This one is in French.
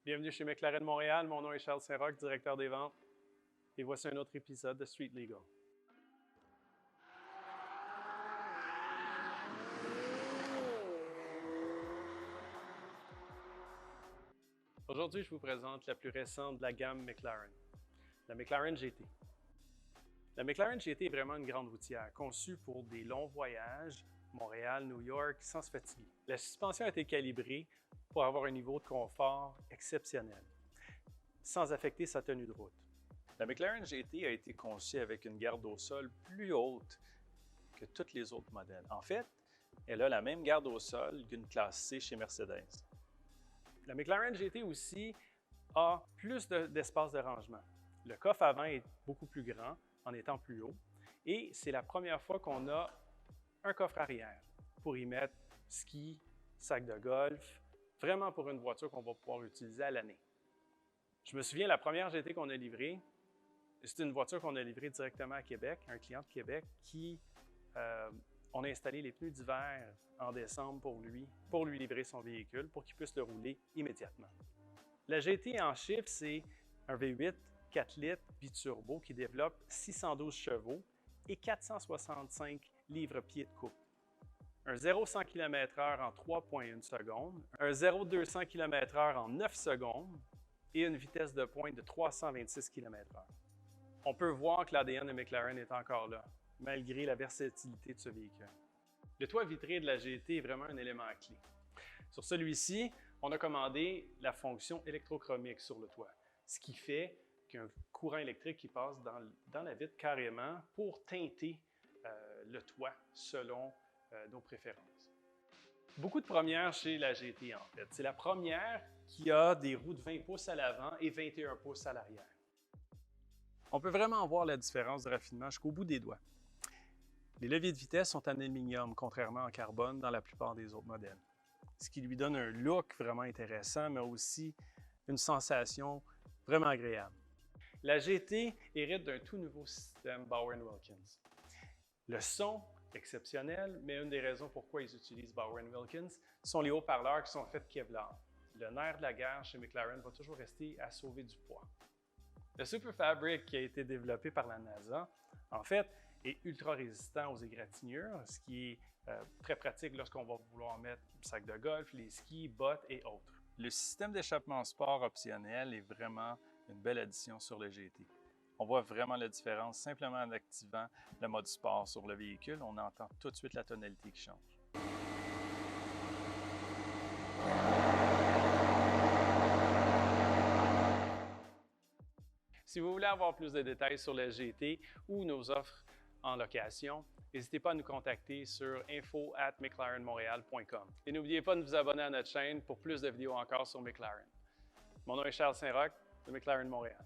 Bienvenue chez McLaren Montréal, mon nom est Charles Saint-Roch, directeur des ventes, et voici un autre épisode de Street Legal. Aujourd'hui, je vous présente la plus récente de la gamme McLaren, la McLaren GT. La McLaren GT est vraiment une grande routière, conçue pour des longs voyages, Montréal, New York, sans se fatiguer. La suspension a été calibrée pour avoir un niveau de confort exceptionnel, sans affecter sa tenue de route. La McLaren GT a été conçue avec une garde au sol plus haute que tous les autres modèles. En fait, elle a la même garde au sol qu'une classe C chez Mercedes. La McLaren GT aussi a plus d'espace de rangement. Le coffre avant est beaucoup plus grand en étant plus haut et c'est la première fois qu'on a un coffre arrière pour y mettre ski, sac de golf, vraiment pour une voiture qu'on va pouvoir utiliser à l'année. Je me souviens, la première GT qu'on a livrée, c'est une voiture qu'on a livrée directement à Québec, un client de Québec qui, on a installé les pneus d'hiver en décembre pour lui livrer son véhicule, pour qu'il puisse le rouler immédiatement. La GT en chiffres, c'est un V8 4 litres biturbo qui développe 612 chevaux et 465 livres-pieds de couple. Un 0-100 km/h en 3,1 secondes, un 0-200 km/h en 9 secondes et une vitesse de pointe de 326 km/h. On peut voir que l'ADN de McLaren est encore là, malgré la versatilité de ce véhicule. Le toit vitré de la GT est vraiment un élément clé. Sur celui-ci, on a commandé la fonction électrochromique sur le toit, ce qui fait qu'il y a un courant électrique qui passe dans la vitre carrément pour teinter le toit selon nos préférences. Beaucoup de premières chez la GT en fait. C'est la première qui a des roues de 20 pouces à l'avant et 21 pouces à l'arrière. On peut vraiment voir la différence de raffinement jusqu'au bout des doigts. Les leviers de vitesse sont en aluminium, contrairement en carbone dans la plupart des autres modèles, ce qui lui donne un look vraiment intéressant, mais aussi une sensation vraiment agréable. La GT hérite d'un tout nouveau système Bauer & Wilkins. Le son est exceptionnel, mais une des raisons pourquoi ils utilisent Bauer & Wilkins sont les haut-parleurs qui sont faits de Kevlar. Le nerf de la guerre chez McLaren va toujours rester à sauver du poids. Le Super Fabric qui a été développé par la NASA, en fait, est ultra résistant aux égratignures, ce qui est très pratique lorsqu'on va vouloir mettre le sac de golf, les skis, bottes et autres. Le système d'échappement sport optionnel est vraiment une belle addition sur le GT. On voit vraiment la différence simplement en activant le mode sport sur le véhicule. On entend tout de suite la tonalité qui change. Si vous voulez avoir plus de détails sur la GT ou nos offres en location, n'hésitez pas à nous contacter sur info@mclarenmontréal.com. Et n'oubliez pas de vous abonner à notre chaîne pour plus de vidéos encore sur McLaren. Mon nom est Charles Saint-Roch de McLaren Montréal.